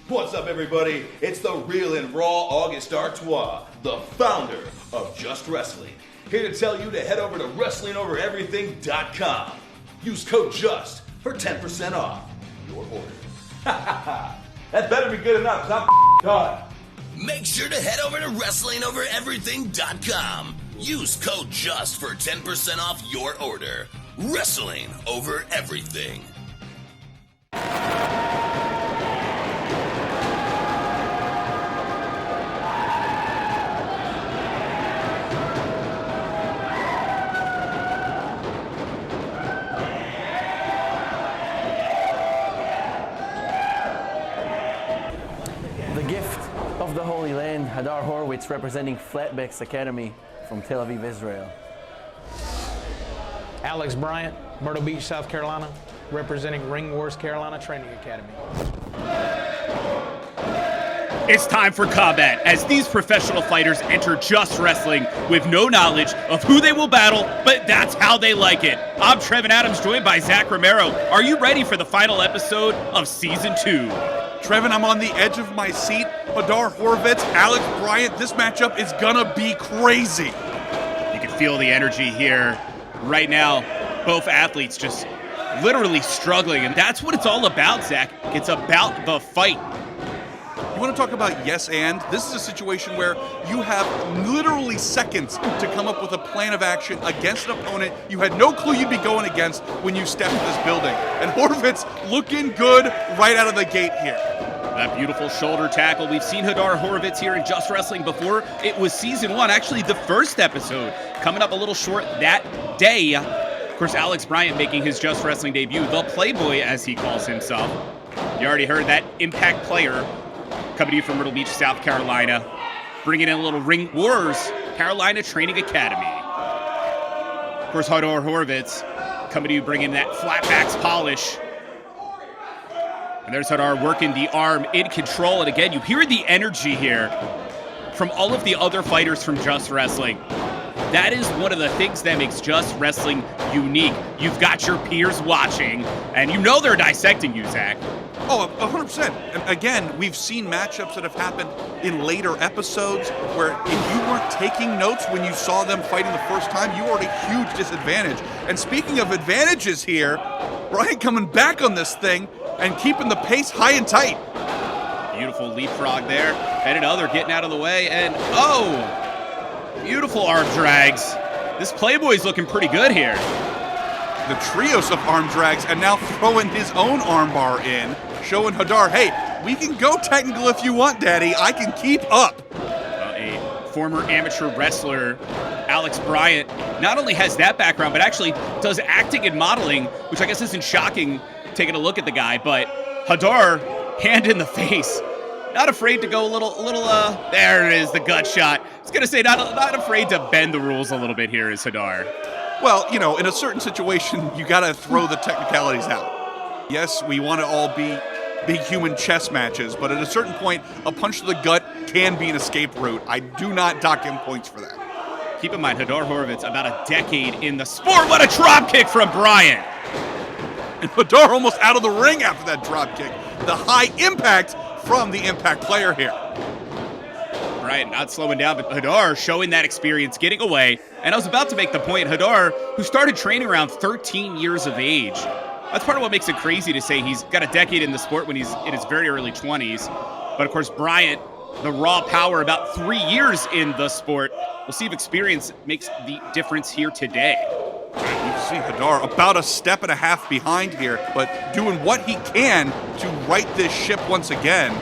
What's up, everybody? It's the Real and Raw August Artois, the founder of Just Wrestling, here to tell you to head over to WrestlingOverEverything.com. Use code JUST for 10% off your order. That better be good enough, because I'm done. Make sure to head over to WrestlingOverEverything.com. Use code JUST for 10% off your order. Wrestling over everything. The Holy Land, Hadar Horwitz representing Flatback's Academy from Tel Aviv, Israel. Alex Bryant, Myrtle Beach, South Carolina, representing Ring Wars Carolina Training Academy. It's time for combat as these professional fighters enter Just Wrestling with no knowledge of who they will battle, but that's how they like it. I'm Trevin Adams, joined by Zach Romero. Are you ready for the final episode of Season 2? Trevin, I'm on the edge of my seat. Hadar Horwitz, Alex Bryant, this matchup is gonna be crazy. You can feel the energy here right now. Both athletes just literally struggling, and that's what it's all about, Zach. It's about the fight. You want to talk about yes and? This is a situation where you have literally seconds to come up with a plan of action against an opponent you had no clue you'd be going against when you stepped in this building. And Horwitz looking good right out of the gate here. That beautiful shoulder tackle. We've seen Hadar Horwitz here in Just Wrestling before. It was Season 1, actually the first episode, coming up a little short that day. Of course, Alex Bryant making his Just Wrestling debut, the Playboy as he calls himself. You already heard that Impact player coming to you from Myrtle Beach, South Carolina, bringing in a little Ring Wars Carolina Training Academy. Of course, Hadar Horwitz coming to you bringing that flatbacks polish. And there's Hadar working the arm in control. And again, you hear the energy here from all of the other fighters from Just Wrestling. That is one of the things that makes Just Wrestling unique. You've got your peers watching, and you know they're dissecting you, Zach. Oh, 100%. And again, we've seen matchups that have happened in later episodes where if you weren't taking notes when you saw them fighting the first time, you were at a huge disadvantage. And speaking of advantages here, Bryant coming back on this thing and keeping the pace high and tight. Beautiful leapfrog there. And another getting out of the way. And, oh, beautiful arm drags. This Playboy's looking pretty good here. The trios of arm drags, and now throwing his own armbar in, showing Hadar, hey, we can go technical if you want, Daddy. I can keep up. A former amateur wrestler, Alex Bryant, not only has that background, but actually does acting and modeling, which I guess isn't shocking taking a look at the guy, but Hadar, hand in the face. Not afraid to go a little, there it is, the gut shot. I was going to say, not afraid to bend the rules a little bit here is Hadar. Well, you know, in a certain situation, you got to throw the technicalities out. Yes, we want to all be big human chess matches, but at a certain point, a punch to the gut can be an escape route. I do not dock him points for that. Keep in mind, Hadar Horwitz, about a decade in the sport. What a drop kick from Bryant. And Hadar almost out of the ring after that drop kick. The high impact from the Impact player here. Bryant not slowing down, but Hadar showing that experience, getting away. And I was about to make the point, Hadar, who started training around 13 years of age. That's part of what makes it crazy to say he's got a decade in the sport when he's in his very early 20s. But of course, Bryant, the raw power, about 3 years in the sport. We'll see if experience makes the difference here today. You see Hadar about a step and a half behind here, but doing what he can to right this ship once again.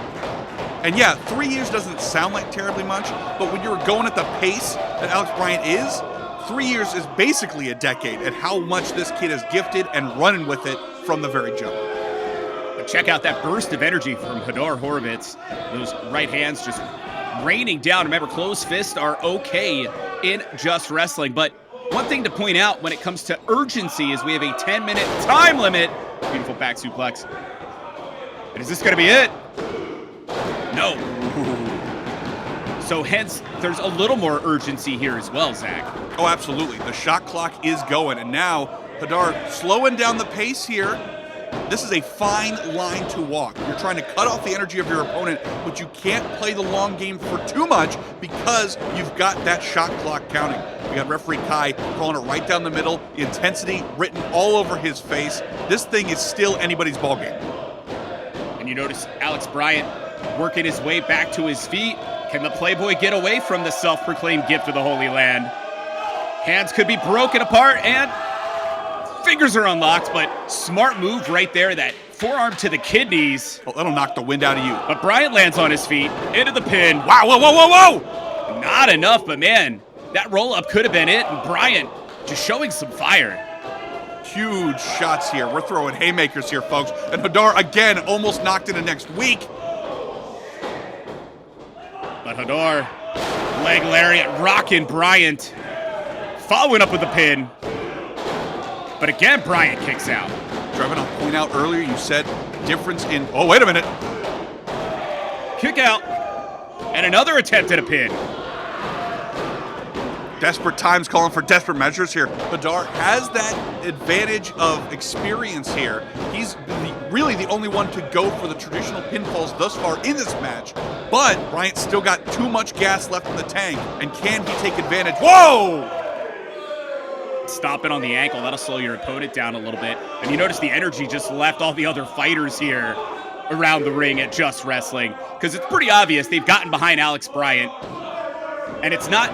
And yeah, 3 years doesn't sound like terribly much, but when you're going at the pace that Alex Bryant is, 3 years is basically a decade at how much this kid is gifted and running with it from the very jump. But check out that burst of energy from Hadar Horwitz. Those right hands just raining down. Remember, closed fists are okay in Just Wrestling. But one thing to point out when it comes to urgency is we have a 10-minute time limit. Beautiful back suplex. And is this going to be it? No. So hence, there's a little more urgency here as well, Zach. Oh, absolutely. The shot clock is going, and now Hadar slowing down the pace here. This is a fine line to walk. You're trying to cut off the energy of your opponent, but you can't play the long game for too much because you've got that shot clock counting. We got referee Kai calling it right down the middle, the intensity written all over his face. This thing is still anybody's ball game. And you notice Alex Bryant working his way back to his feet. Can the Playboy get away from the self-proclaimed gift of the Holy Land? Hands could be broken apart, and fingers are unlocked, but smart move right there, that forearm to the kidneys. Well, that'll knock the wind out of you. But Bryant lands on his feet, into the pin. Wow, whoa, whoa, whoa, whoa! Not enough, but man, that roll-up could have been it, and Bryant just showing some fire. Huge shots here. We're throwing haymakers here, folks. And Hadar, again, almost knocked into next week. But Hadar, leg lariat, rocking Bryant. Following up with the pin. But again, Bryant kicks out. Trevin, I'll point out earlier, you said difference in... Oh, wait a minute. Kick out. And another attempt at a pin. Desperate times calling for desperate measures here. Hadar has that advantage of experience here. He's really the only one to go for the traditional pinfalls thus far in this match. But Bryant's still got too much gas left in the tank. And can he take advantage? Whoa! Stop it on the ankle. That'll slow your opponent down a little bit. And you notice the energy just left all the other fighters here around the ring at Just Wrestling. Because it's pretty obvious they've gotten behind Alex Bryant. And it's not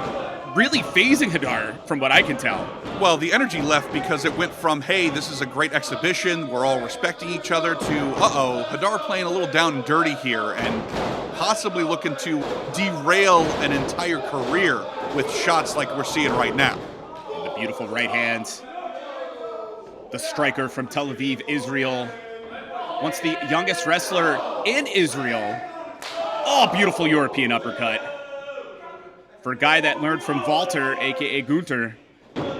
really phasing Hadar, from what I can tell. Well, the energy left because it went from, hey, this is a great exhibition, we're all respecting each other, to, uh-oh, Hadar playing a little down and dirty here and possibly looking to derail an entire career with shots like we're seeing right now. The beautiful right hands. The striker from Tel Aviv, Israel. Once the youngest wrestler in Israel. Oh, beautiful European uppercut. For a guy that learned from Walter, a.k.a. Gunther,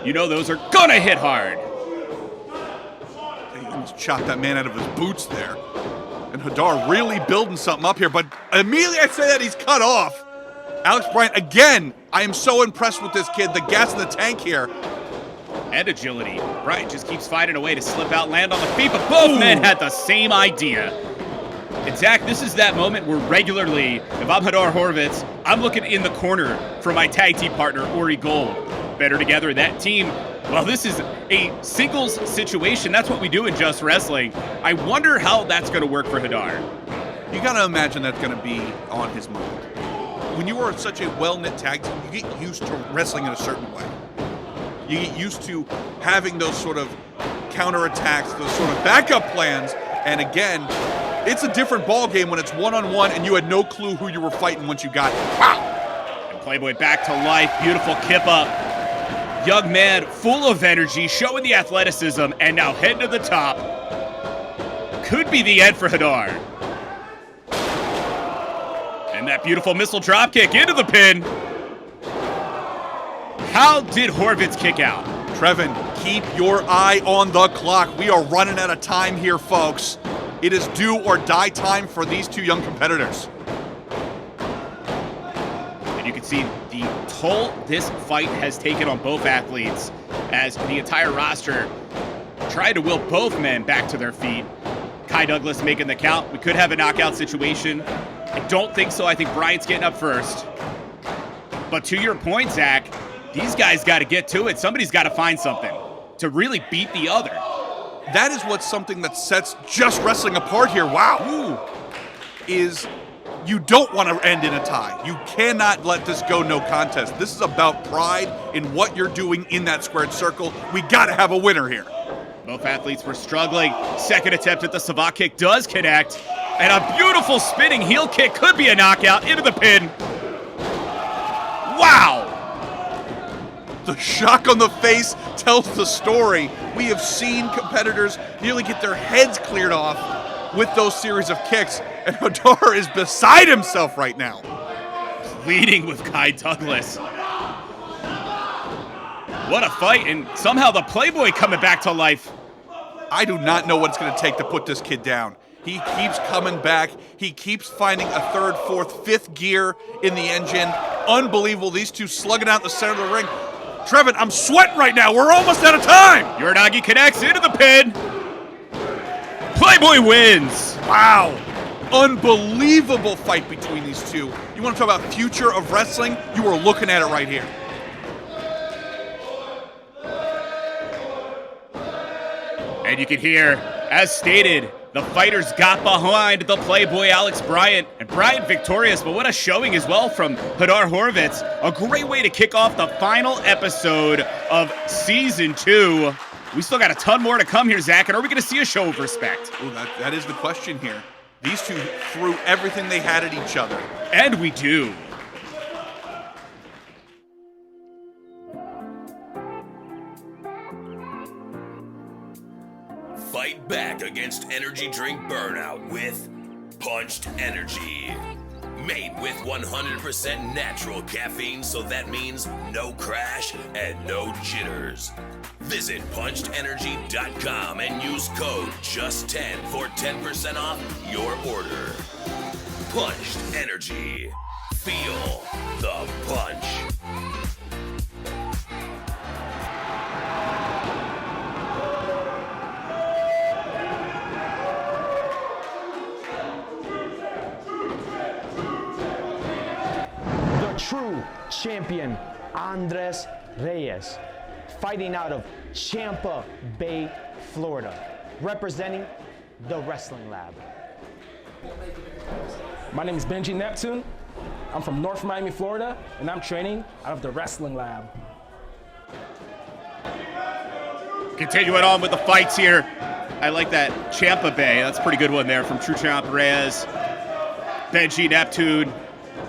you know those are gonna hit hard. He almost chopped that man out of his boots there. And Hadar really building something up here, but immediately I say that he's cut off. Alex Bryant, again, I am so impressed with this kid. The gas in the tank here. And agility. Bryant just keeps finding a way to slip out, land on the feet, but both men had the same idea. And Zach, this is that moment where regularly, if I'm Hadar Horwitz, I'm looking in the corner for my tag team partner, Ori Gold. Better together, that team, well, this is a singles situation. That's what we do in Just Wrestling. I wonder how that's going to work for Hadar. You got to imagine that's going to be on his mind. When you are such a well-knit tag team, you get used to wrestling in a certain way. You get used to having those sort of counterattacks, those sort of backup plans, and again, it's a different ball game when it's one-on-one and you had no clue who you were fighting once you got it. Wow! And Playboy back to life. Beautiful kip up. Young man, full of energy, showing the athleticism, and now heading to the top. Could be the end for Hadar. And that beautiful missile dropkick into the pin. How did Horwitz kick out? Trevin, keep your eye on the clock. We are running out of time here, folks. It is do or die time for these two young competitors. And you can see the toll this fight has taken on both athletes as the entire roster tried to will both men back to their feet. Kai Douglas making the count. We could have a knockout situation. I don't think so. I think Bryant's getting up first. But to your point, Zach, these guys got to get to it. Somebody's got to find something to really beat the other. That is what's something that sets Just Wrestling apart here. Wow. Is you don't want to end in a tie. You cannot let this go no contest. This is about pride in what you're doing in that squared circle. We got to have a winner here. Both athletes were struggling. Second attempt at the Savate kick does connect. And a beautiful spinning heel kick could be a knockout into the pin. Wow. The shock on the face tells the story. We have seen competitors nearly get their heads cleared off with those series of kicks, and Hadar is beside himself right now. Leading with Kai Douglas. What a fight, and somehow the Playboy coming back to life. I do not know what it's going to take to put this kid down. He keeps coming back. He keeps finding a third, fourth, fifth gear in the engine. Unbelievable. These two slugging out the center of the ring. Trevin, I'm sweating right now. We're almost out of time. Uranagi connects into the pin. Playboy wins. Wow. Unbelievable fight between these two. You want to talk about future of wrestling? You are looking at it right here. And you can hear, as stated, the fighters got behind the Playboy Alex Bryant, and Bryant victorious, but what a showing as well from Hadar Horwitz. A great way to kick off the final episode of Season 2. We still got a ton more to come here, Zach, and are we going to see a show of respect? Ooh, that is the question here. These two threw everything they had at each other. And we do. Fight back against energy drink burnout with Punched Energy. Made with 100% natural caffeine, so that means no crash and no jitters. Visit punchedenergy.com and use code JUST10 for 10% off your order. Punched Energy. Feel the punch. True champion Andres Reyes, fighting out of Tampa Bay, Florida, representing the Wrestling Lab. My name is Benjy Neptune. I'm from North Miami, Florida, and I'm training out of the Wrestling Lab. Continuing on with the fights here. I like that Tampa Bay. That's a pretty good one there from True Champ Reyes. Benjy Neptune.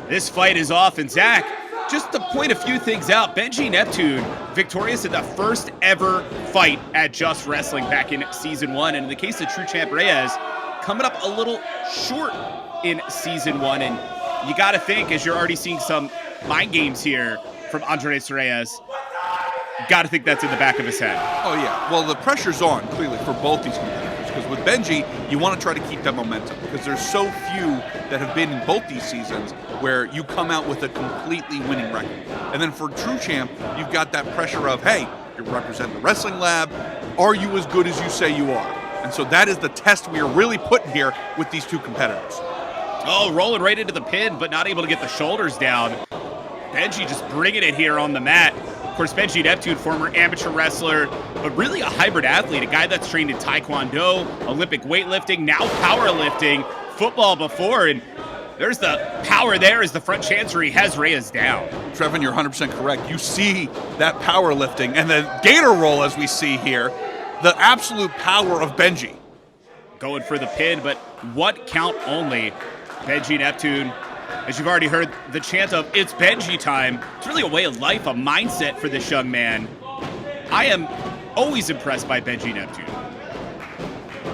This fight is off, and Zach, just to point a few things out, Benjy Neptune victorious in the first ever fight at Just Wrestling back in Season 1, and in the case of True Champ Reyes, coming up a little short in Season 1, and you gotta think, as you're already seeing some mind games here from Andres Reyes, gotta think that's in the back of his head. Oh yeah, well the pressure's on, clearly, for both these competitors, because with Benjy, you want to try to keep that momentum, because there's so few that have been in both these seasons where you come out with a completely winning record. And then for True Champ, you've got that pressure of, hey, you're representing the Wrestling Lab, are you as good as you say you are? And so that is the test we are really putting here with these two competitors. Oh, rolling right into the pin, but not able to get the shoulders down. Benjy just bringing it here on the mat. Of course, Benjy Neptune, former amateur wrestler, but really a hybrid athlete, a guy that's trained in Taekwondo, Olympic weightlifting, now powerlifting, football before, and there's the power there as the front chancery has Reyes down. Trevin, you're 100% correct. You see that powerlifting and the gator roll as we see here, the absolute power of Benjy. Going for the pin, but what count only. Benjy Neptune, as you've already heard the chant of "It's Benjy time." It's really a way of life, a mindset for this young man. I am always impressed by Benjy Neptune.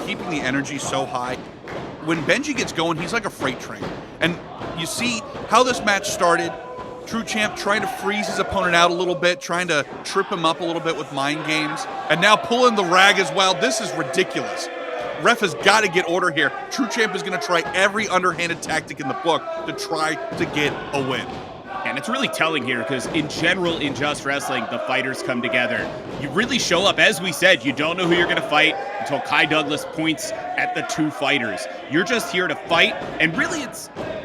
Keeping the energy so high. When Benjy gets going, he's like a freight train. And you see how this match started. True Champ trying to freeze his opponent out a little bit, trying to trip him up a little bit with mind games, and now pulling the rag as well. This is ridiculous. Ref has got to get order here. True Champ is going to try every underhanded tactic in the book to try to get a win. And it's really telling here because in general in Just Wrestling, the fighters come together. You really show up. As we said, you don't know who you're going to fight until Kai Douglas points at the two fighters. You're just here to fight, and really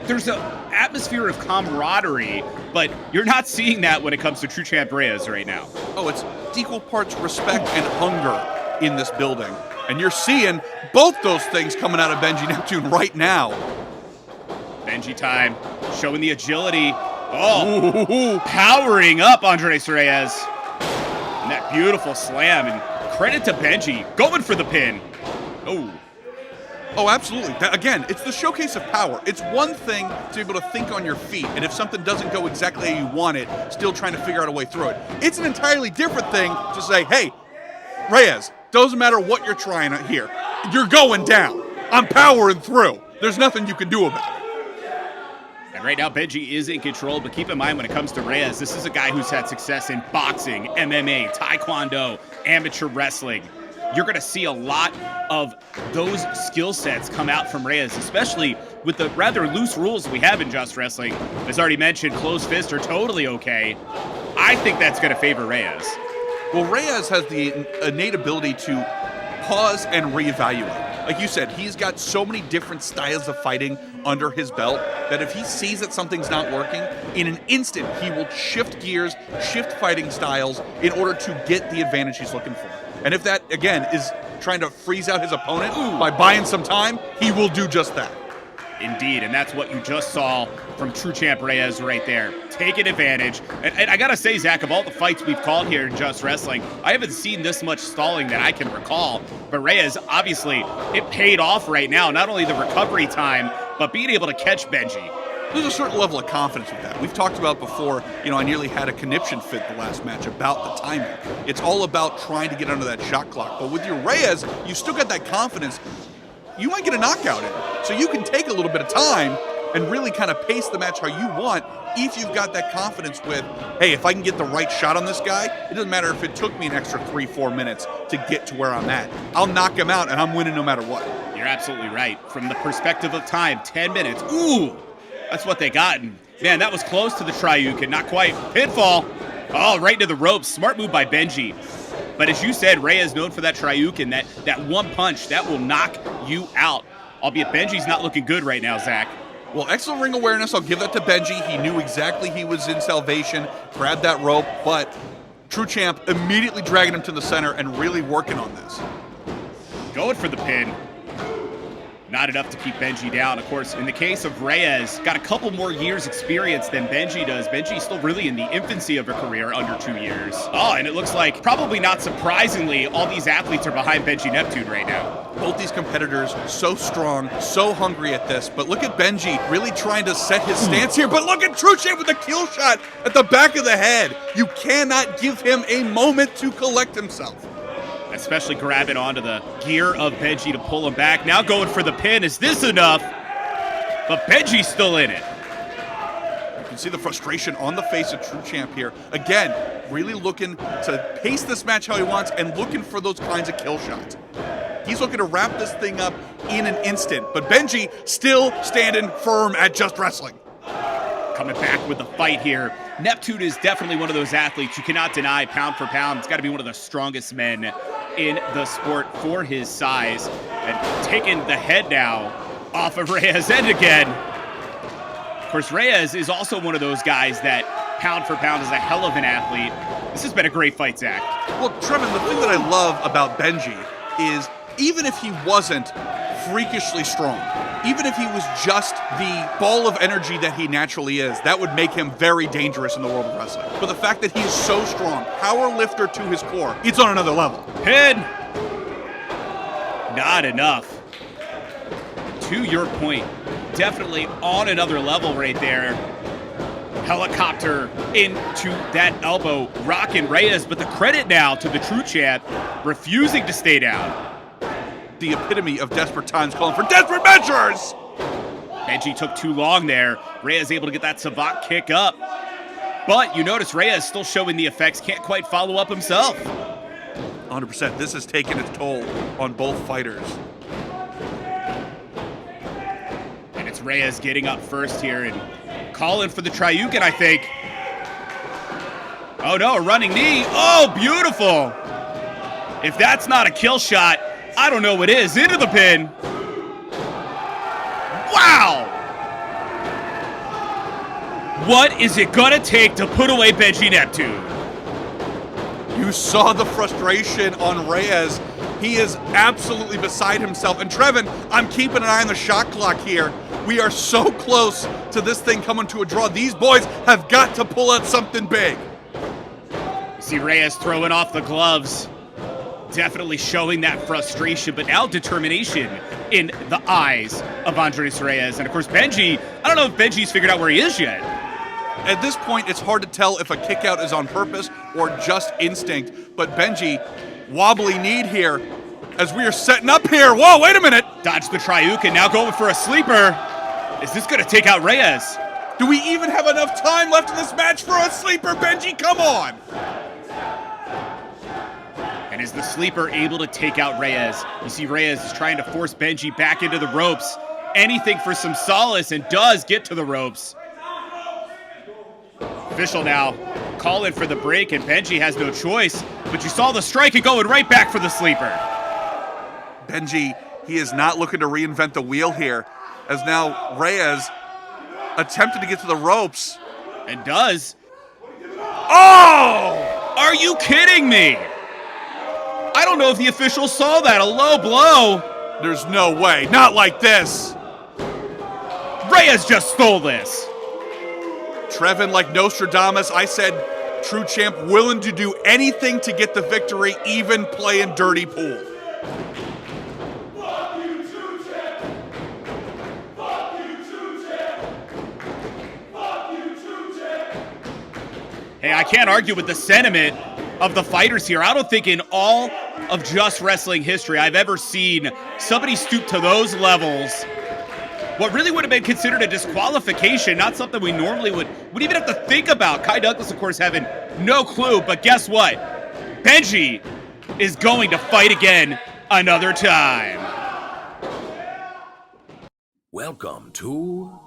there's an atmosphere of camaraderie, but you're not seeing that when it comes to True Champ Reyes right now. Oh, it's equal parts respect and hunger in this building. And you're seeing both those things coming out of Benjy Neptune right now. Benjy time, showing the agility. Oh, powering up Andres Reyes. And that beautiful slam. And credit to Benjy, going for the pin. Oh. Oh, absolutely. Again, it's the showcase of power. It's one thing to be able to think on your feet, and if something doesn't go exactly how you want it, still trying to figure out a way through it. It's an entirely different thing to say, hey, Reyes, doesn't matter what you're trying here. You're going down. I'm powering through. There's nothing you can do about it. And right now, Benjy is in control, but keep in mind when it comes to Reyes, this is a guy who's had success in boxing, MMA, taekwondo, amateur wrestling. You're going to see a lot of those skill sets come out from Reyes, especially with the rather loose rules we have in Just Wrestling. As already mentioned, closed fists are totally okay. I think that's going to favor Reyes. Well, Reyes has the innate ability to pause and reevaluate. Like you said, he's got so many different styles of fighting under his belt that if he sees that something's not working, in an instant he will shift gears, shift fighting styles in order to get the advantage he's looking for. And if that, again, is trying to freeze out his opponent by buying some time, he will do just that. Indeed, and that's what you just saw from True Champ Reyes right there. Taking advantage. And I gotta say, Zach, of all the fights we've called here in Just Wrestling, I haven't seen this much stalling that I can recall. But Reyes, obviously, it paid off right now. Not only the recovery time, but being able to catch Benjy. There's a certain level of confidence with that. We've talked about before, I nearly had a conniption fit the last match about the timing. It's all about trying to get under that shot clock. But with your Reyes, you still got that confidence. You might get a knockout in. So you can take a little bit of time and really kind of pace the match how you want if you've got that confidence with, hey, if I can get the right shot on this guy, it doesn't matter if it took me an extra 3-4 minutes to get to where I'm at. I'll knock him out and I'm winning no matter what. You're absolutely right. From the perspective of time, 10 minutes. Ooh! That's what they got. And man, that was close to the Triukin. Not quite. Pinfall. Oh, right into the ropes. Smart move by Benjy. But as you said, Reyes known for that Triukin, that one punch, that will knock you out. Albeit Benji's not looking good right now, Zach. Well, excellent ring awareness. I'll give that to Benjy. He knew exactly he was in salvation, grabbed that rope, but True Champ immediately dragging him to the center and really working on this. Going for the pin. Not enough to keep Benjy down. Of course, in the case of Reyes, got a couple more years experience than Benjy does. Benjy's still really in the infancy of a career, under 2 years. Oh, and it looks like, probably not surprisingly, all these athletes are behind Benjy Neptune right now. Both these competitors so strong, so hungry at this, but look at Benjy really trying to set his stance here, but look at True Champ with the kill shot at the back of the head. You cannot give him a moment to collect himself. Especially grabbing onto the gear of Benjy to pull him back. Now going for the pin. Is this enough? But Benjy's still in it. You can see the frustration on the face of True Champ here. Again, really looking to pace this match how he wants and looking for those kinds of kill shots. He's looking to wrap this thing up in an instant. But Benjy still standing firm at Just Wrestling. Coming back with the fight here. Neptune is definitely one of those athletes you cannot deny pound for pound. He's got to be one of the strongest men in the sport for his size. And taking the head now off of Reyes' end again. Of course, Reyes is also one of those guys that pound for pound is a hell of an athlete. This has been a great fight, Zach. Well, Trevin, the thing that I love about Benjy is even if he wasn't freakishly strong, even if he was just the ball of energy that he naturally is, that would make him very dangerous in the world of wrestling. But the fact that he is so strong, power lifter to his core, it's on another level. Pin! Not enough. To your point, definitely on another level right there. Helicopter into that elbow, rocking Reyes, but the credit now to the True Champ, refusing to stay down. The epitome of desperate times calling for desperate measures. Benjy took too long there. Reyes able to get that savant kick up. But you notice Reyes still showing the effects, can't quite follow up himself. 100%. This has taken its toll on both fighters. And it's Reyes getting up first here and calling for the Triukin, I think. Oh no, a running knee. Oh, beautiful. If that's not a kill shot, I don't know what is. Into the pin. Wow! What is it gonna take to put away Benjy Neptune? You saw the frustration on Reyes. He is absolutely beside himself. And Trevin, I'm keeping an eye on the shot clock here. We are so close to this thing coming to a draw. These boys have got to pull out something big. See Reyes throwing off the gloves. definitely showing that frustration, but now determination in the eyes of Andres Reyes. And of course, Benjy, I don't know if Benjy's figured out where he is yet. At this point, it's hard to tell if a kick out is on purpose or just instinct, but Benjy, wobbly need here as we are setting up here. Whoa, wait a minute. Dodge the Triuka, now going for a sleeper. Is this gonna take out Reyes? Do we even have enough time left in this match for a sleeper, Benjy? Come on. And is the sleeper able to take out Reyes? You see Reyes is trying to force Benjy back into the ropes. Anything for some solace, and does get to the ropes. Official now calling for the break, and Benjy has no choice. But you saw the strike and going right back for the sleeper. Benjy, he is not looking to reinvent the wheel here, as now Reyes attempted to get to the ropes. And does. Oh! Are you kidding me? I don't know if the official saw that. A low blow. There's no way. Not like this. Reyes just stole this. Trevin, like Nostradamus, I said true champ willing to do anything to get the victory, even playing dirty pool. Hey, I can't argue with the sentiment of the fighters here. I don't think in all of Just Wrestling history I've ever seen somebody stoop to those levels. What really would have been considered a disqualification, not something we normally would even have to think about. Kai Douglas, of course, having no clue, but guess what? Benjy is going to fight again another time. Welcome to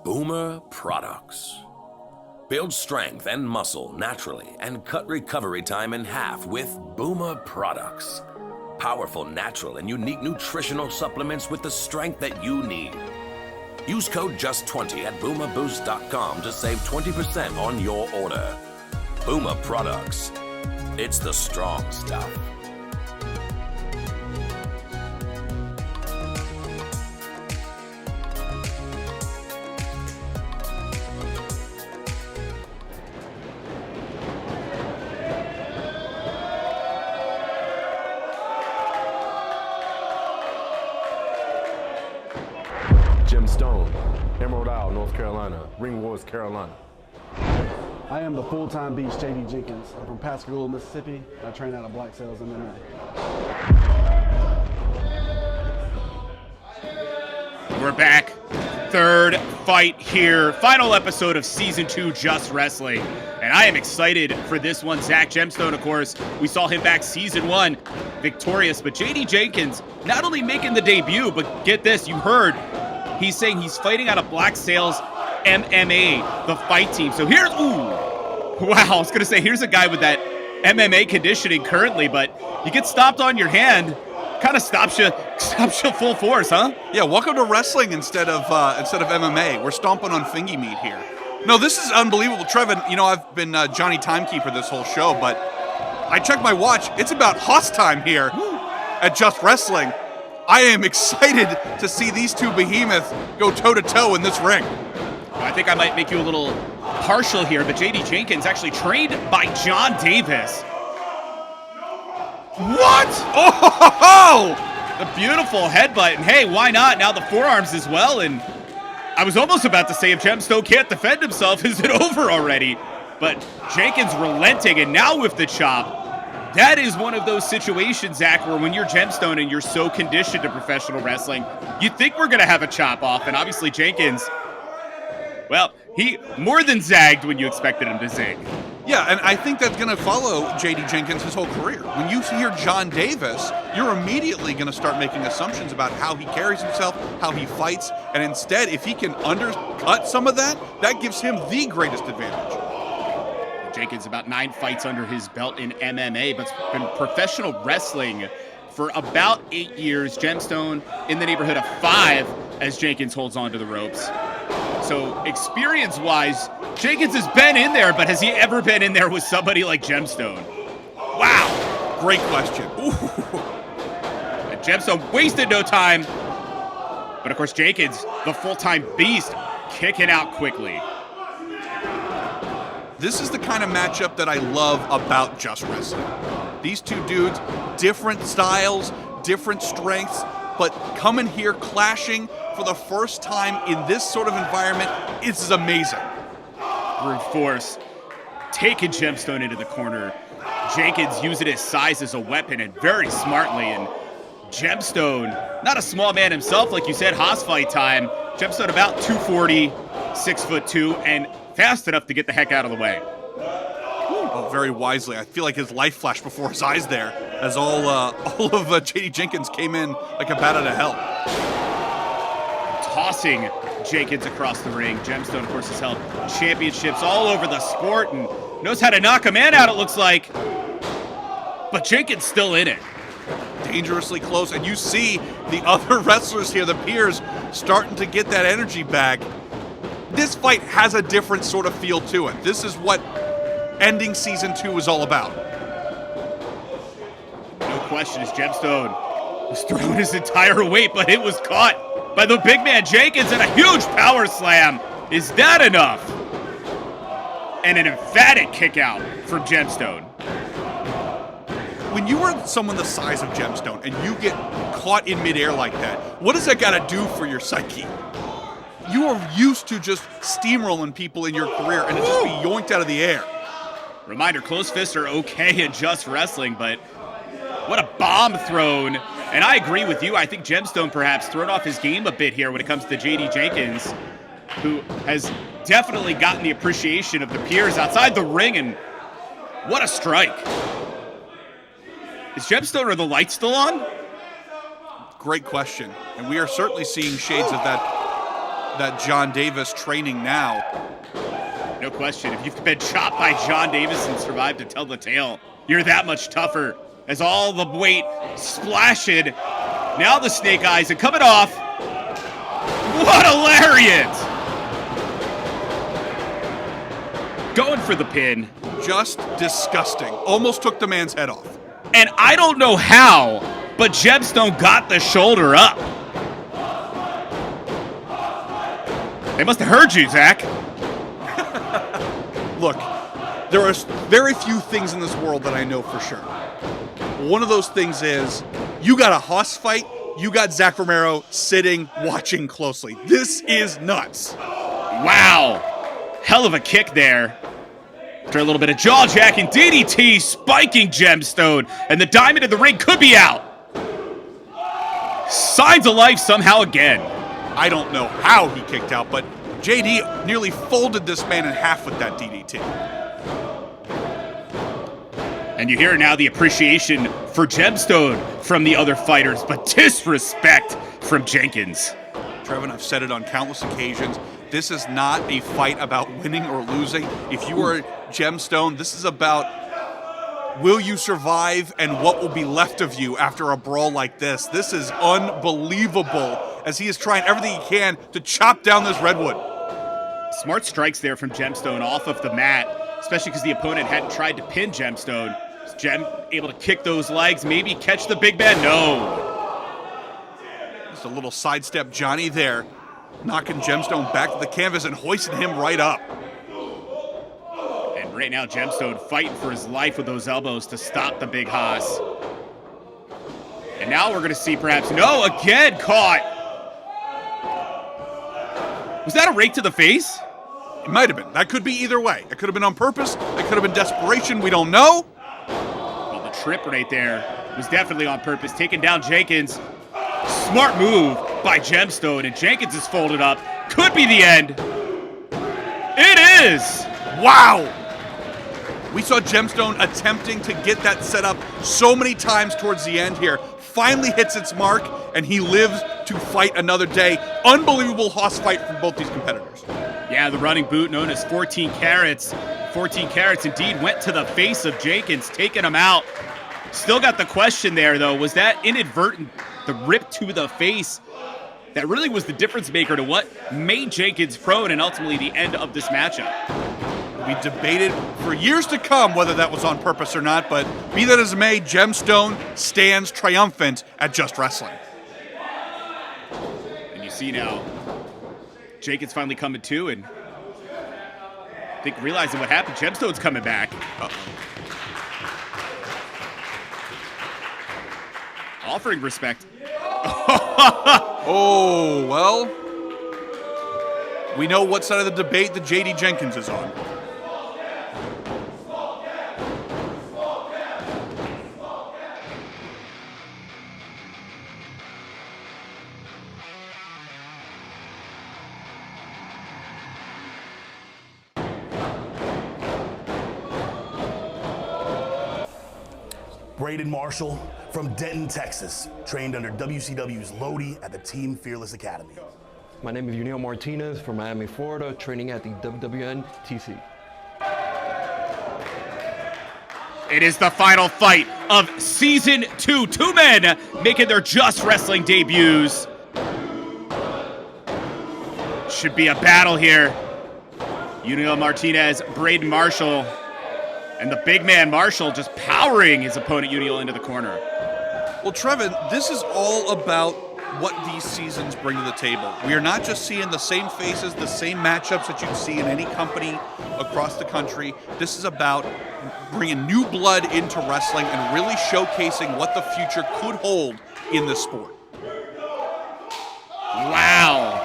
Boomer Products. Build strength and muscle naturally and cut recovery time in half with Boomer Products. Powerful, natural, and unique nutritional supplements with the strength that you need. Use code JUST20 at boomerboost.com to save 20% on your order. Boomer Products. It's the strong stuff. Gemstone, Emerald Isle, North Carolina, Ring Wars, Carolina. I am the full-time beast JD Jenkins. I'm from Pascagoula, Mississippi. I train out of Black Sails MMA. We're back. Third fight here. Final episode of Season 2 Just Wrestling. And I am excited for this one. Zach Gemstone, of course. We saw him back Season 1 victorious. But JD Jenkins not only making the debut, but get this, you heard, he's saying he's fighting out of Black Sails MMA, the fight team. So here's, wow, I was going to say, here's a guy with that MMA conditioning currently, but you get stopped on your hand, kind of stops you full force, huh? Yeah, welcome to wrestling instead of MMA. We're stomping on fingy meat here. No, this is unbelievable. Trevin, you know, I've been Johnny Timekeeper this whole show, but I checked my watch. It's about Hoss time here at Just Wrestling. I am excited to see these two behemoths go toe-to-toe in this ring. I think I might make you a little partial here, but JD Jenkins actually trained by John Davis. What? Oh! The beautiful headbutt, and hey, why not? Now the forearms as well, and I was almost about to say if Gemstone can't defend himself, is it over already? But Jenkins relenting, and now with the chop. That is one of those situations, Zach, where when you're Gemstone and you're so conditioned to professional wrestling, you'd think we're going to have a chop off, and obviously Jenkins, well, he more than zagged when you expected him to zig. Yeah, and I think that's going to follow JD Jenkins his whole career. When you hear John Davis, you're immediately going to start making assumptions about how he carries himself, how he fights, and instead, if he can undercut some of that, that gives him the greatest advantage. Jenkins about 9 fights under his belt in MMA, but been professional wrestling for about 8 years. Gemstone in the neighborhood of 5 as Jenkins holds on to the ropes. So experience-wise, Jenkins has been in there, but has he ever been in there with somebody like Gemstone? Wow. Great question. And Gemstone wasted no time. But of course, Jenkins, the full-time beast, kicking out quickly. This is the kind of matchup that I love about Just Wrestling. These two dudes, different styles, different strengths, but coming here clashing for the first time in this sort of environment, is amazing. Brute force taking Gemstone into the corner. Jenkins using his size as a weapon and very smartly. And Gemstone, not a small man himself, like you said, Haas fight time. Gemstone about 240, 6'2", and fast enough to get the heck out of the way. Oh, very wisely. I feel like his life flashed before his eyes there as all of JD Jenkins came in like a bat out of hell. Tossing Jenkins across the ring. Gemstone, of course, has held championships all over the sport and knows how to knock a man out, it looks like. But Jenkins still in it. Dangerously close, and you see the other wrestlers here, the peers, starting to get that energy back. This fight has a different sort of feel to it. This is what ending Season 2 is all about. No question, as Gemstone was throwing his entire weight, but it was caught by the big man Jenkins, and a huge power slam. Is that enough? And an emphatic kick out from Gemstone. When you are someone the size of Gemstone and you get caught in midair like that, what does that got to do for your psyche? You are used to just steamrolling people in your career and it just be yoinked out of the air. Reminder, closed fists are okay in Just Wrestling, but what a bomb thrown. And I agree with you. I think Gemstone perhaps thrown off his game a bit here when it comes to JD Jenkins, who has definitely gotten the appreciation of the peers outside the ring, and what a strike. Is Gemstone, are the lights still on? Great question. And we are certainly seeing shades of that John Davis training now. No question. If you've been chopped by John Davis and survived to tell the tale, you're that much tougher. As all the weight splashing. Now the snake eyes and coming off. What a lariat! Going for the pin. Just disgusting. Almost took the man's head off. And I don't know how, but Gemstone got the shoulder up. They must have heard you, Zach. Look, there are very few things in this world that I know for sure. One of those things is you got a Haas fight, you got Zach Romero sitting, watching closely. This is nuts. Wow. Hell of a kick there. After a little bit of jaw-jacking, DDT spiking Gemstone, and the diamond in the ring could be out. Signs of life somehow again. I don't know how he kicked out, but JD nearly folded this man in half with that DDT. And you hear now the appreciation for Gemstone from the other fighters, but disrespect from Jenkins. Trevin, I've said it on countless occasions. This is not a fight about winning or losing. If you are Gemstone, this is about will you survive and what will be left of you after a brawl like this. This is unbelievable as he is trying everything he can to chop down this redwood. Smart strikes there from Gemstone off of the mat, especially because the opponent hadn't tried to pin Gemstone. Is Gem able to kick those legs, maybe catch the big man? No. Just a little sidestep Johnny there, knocking Gemstone back to the canvas and hoisting him right up. And right now, Gemstone fighting for his life with those elbows to stop the big Haas. And now we're going to see perhaps, no, again caught. Was that a rake to the face? It might have been. That could be either way. It could have been on purpose. It could have been desperation. We don't know. Well, the trip right there was definitely on purpose. Taking down Jenkins. Smart move by Gemstone, and Jenkins is folded up. Could be the end. It is. Wow. We saw Gemstone attempting to get that set up so many times towards the end here. Finally hits its mark, and he lives to fight another day. Unbelievable Haas fight from both these competitors. Yeah, the running boot known as 14 carats. 14 carats indeed went to the face of Jenkins, taking him out. Still got the question there, though. Was that inadvertent, the rip to the face? That really was the difference maker to what made Jenkins prone and ultimately the end of this matchup. We debated for years to come whether that was on purpose or not, but be that as it may, Gemstone stands triumphant at Just Wrestling. And you see now, Jenkins finally coming to, and think realizing what happened, Gemstone's coming back. Offering respect. Oh, well. We know what side of the debate that JD Jenkins is on. Brayden Marshall from Denton, Texas, trained under WCW's Lodi at the Team Fearless Academy. My name is Yuni Martinez from Miami, Florida, training at the WWN TC. It is the final fight of Season 2. Two men making their Just Wrestling debuts. Should be a battle here. Yuni Martinez, Brayden Marshall, and the big man Marshall just powering his opponent Yuni into the corner. Well, Trevin, this is all about what these seasons bring to the table. We are not just seeing the same faces, the same matchups that you'd see in any company across the country. This is about bringing new blood into wrestling and really showcasing what the future could hold in the sport. Wow.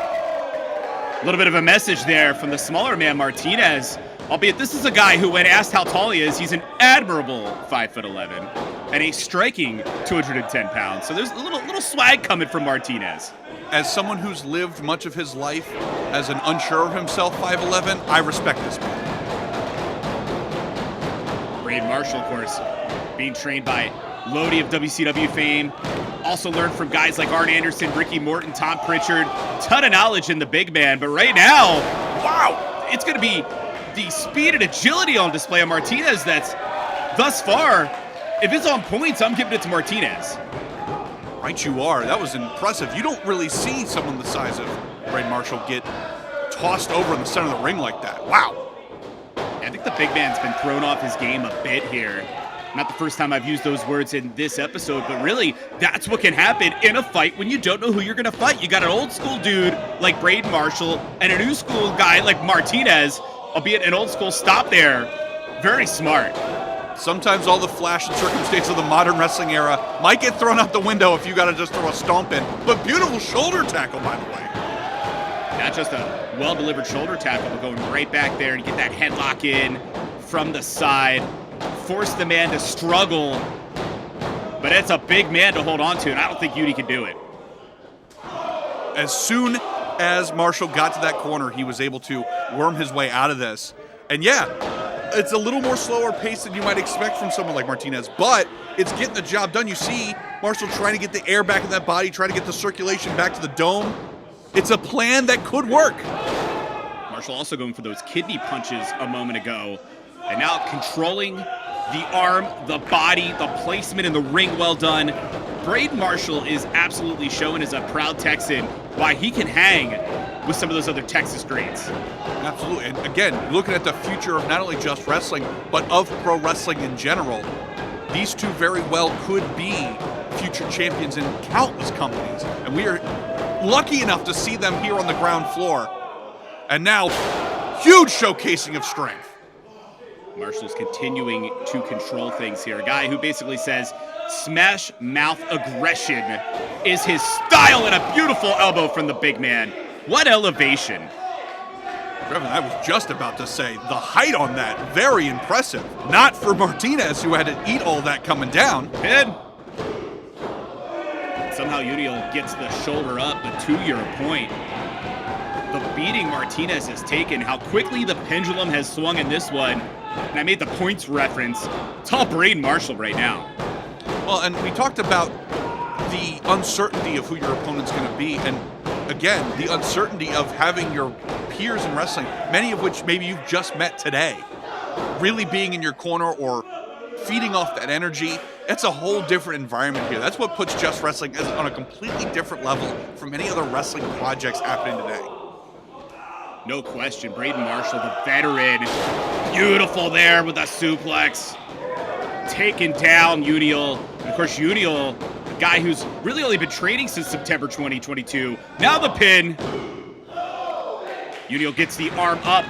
A little bit of a message there from the smaller man Martinez. Albeit this is a guy who, when asked how tall he is, he's an admirable 5'11" and a striking 210 pounds. So there's a little swag coming from Martinez. As someone who's lived much of his life as an unsure of himself 5'11", I respect this man. Brayden Marshall, of course, being trained by Lodi of WCW fame. Also learned from guys like Arn Anderson, Ricky Morton, Tom Pritchard. Ton of knowledge in the big man. But right now, wow, it's going to be the speed and agility on display on Martinez that's thus far, if it's on points, I'm giving it to Martinez. Right you are. That was impressive. You don't really see someone the size of Brayden Marshall get tossed over in the center of the ring like that. Wow. Yeah, I think the big man's been thrown off his game a bit here. Not the first time I've used those words in this episode, but really, that's what can happen in a fight when you don't know who you're going to fight. You got an old school dude like Brayden Marshall and a new school guy like Martinez, albeit an old school stop there. Very smart. Sometimes all the flash and circumstance of the modern wrestling era might get thrown out the window if you got to just throw a stomp in. But beautiful shoulder tackle, by the way. Not just a well-delivered shoulder tackle, but going right back there and get that headlock in from the side. Force the man to struggle. But it's a big man to hold on to, and I don't think Yuni can do it. As soon as Marshall got to that corner, he was able to worm his way out of this. And yeah, it's a little more slower pace than you might expect from someone like Martinez, but it's getting the job done. You see Marshall trying to get the air back in that body, trying to get the circulation back to the dome. It's a plan that could work. Marshall also going for those kidney punches a moment ago. And now controlling the arm, the body, the placement in the ring, well done. Brayden Marshall is absolutely showing as a proud Texan why he can hang with some of those other Texas greats. Absolutely. And again, looking at the future of not only just wrestling, but of pro wrestling in general, these two very well could be future champions in countless companies. And we are lucky enough to see them here on the ground floor. And now, huge showcasing of strength. Marshall's continuing to control things here. A guy who basically says smash mouth aggression is his style, and a beautiful elbow from the big man. What elevation. Trevin, I was just about to say, the height on that, very impressive. Not for Martinez, who had to eat all that coming down. And somehow Yuni gets the shoulder up, but to your point, the beating Martinez has taken, how quickly the pendulum has swung in this one, and I made the points reference. It's all Brayden Marshall right now. Well, and we talked about the uncertainty of who your opponent's going to be, and again, the uncertainty of having your peers in wrestling, many of which maybe you've just met today, really being in your corner or feeding off that energy. It's a whole different environment here. That's what puts Just Wrestling on a completely different level from any other wrestling projects happening today. No question. Brayden Marshall, the veteran. Beautiful there with a suplex. Taking down Yuniel. Of course, Yuniel, the guy who's really only been training since September 2022. Now the pin. Yuniel gets the arm up.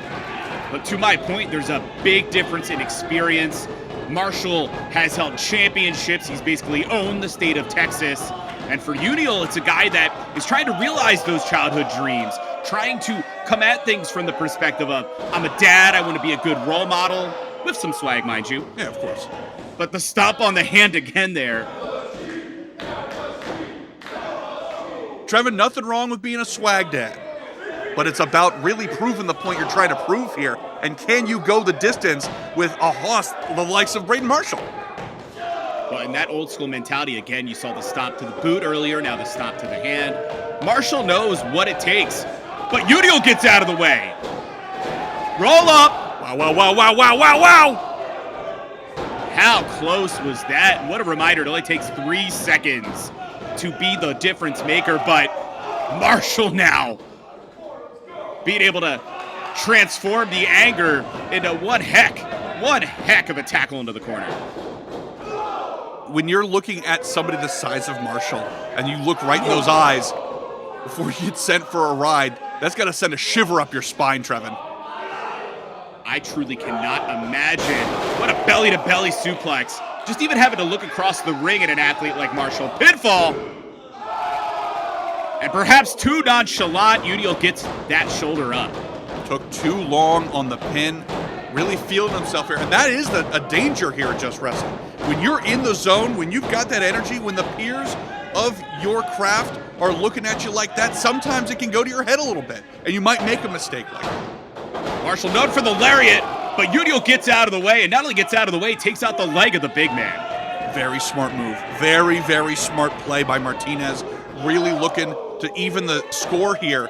But to my point, there's a big difference in experience. Marshall has held championships. He's basically owned the state of Texas. And for Yuni, it's a guy that is trying to realize those childhood dreams, trying to come at things from the perspective of, I'm a dad, I want to be a good role model, with some swag, mind you. Yeah, of course. But the stomp on the hand again there. Trevin, nothing wrong with being a swag dad, but it's about really proving the point you're trying to prove here. And can you go the distance with a hoss the likes of Brayden Marshall? Well, in that old school mentality, again, you saw the stop to the boot earlier, now the stop to the hand. Marshall knows what it takes, but Yuni gets out of the way. Roll up. Wow, wow, wow, wow, wow, wow, wow. How close was that? What a reminder, it only takes 3 seconds to be the difference maker, but Marshall now being able to transform the anger into one heck of a tackle into the corner. When you're looking at somebody the size of Marshall and you look right in those eyes before you get sent for a ride, that's got to send a shiver up your spine, Trevin. I truly cannot imagine what a belly-to-belly suplex. Just even having to look across the ring at an athlete like Marshall. Pinfall! And perhaps too nonchalant, Yuni gets that shoulder up. Took too long on the pin, really feeling himself here. And that is a danger here at Just Wrestling. When you're in the zone, when you've got that energy, when the peers of your craft are looking at you like that, sometimes it can go to your head a little bit, and you might make a mistake like that. Marshall known for the lariat, but Yuni gets out of the way, and not only gets out of the way, takes out the leg of the big man. Very smart move. Very, very smart play by Martinez. Really looking to even the score here.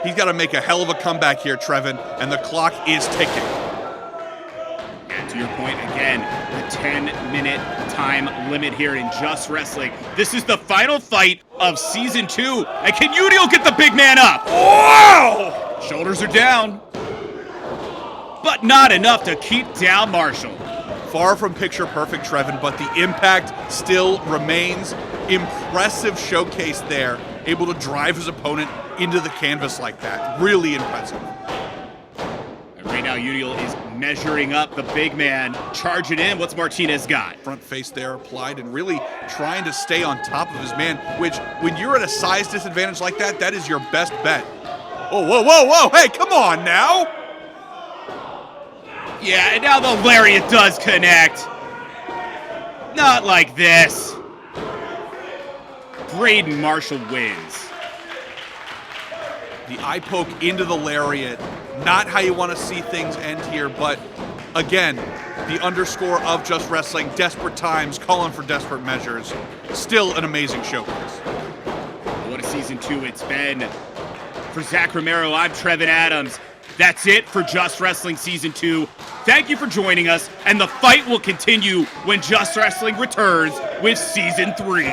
He's got to make a hell of a comeback here, Trevin, and the clock is ticking. And to your point, again, the 10-minute time limit here in Just Wrestling. This is the final fight of Season 2, and can Yuni get the big man up? Wow! Shoulders are down, but not enough to keep down Marshall. Far from picture perfect, Trevin, but the impact still remains. Impressive showcase there. Able to drive his opponent into the canvas like that. Really impressive. And right now, Yuni is measuring up the big man, charging in. What's Martinez got? Front face there applied and really trying to stay on top of his man, which when you're at a size disadvantage like that, that is your best bet. Oh, whoa, whoa, whoa, hey, come on now. Yeah, and now the lariat does connect. Not like this. Brayden Marshall wins. The eye poke into the lariat, not how you want to see things end here, but again, the underscore of Just Wrestling, desperate times, calling for desperate measures. Still an amazing showcase. What a Season 2 it's been. For Zach Romero, I'm Trevin Adams. That's it for Just Wrestling Season 2. Thank you for joining us, and the fight will continue when Just Wrestling returns with Season 3.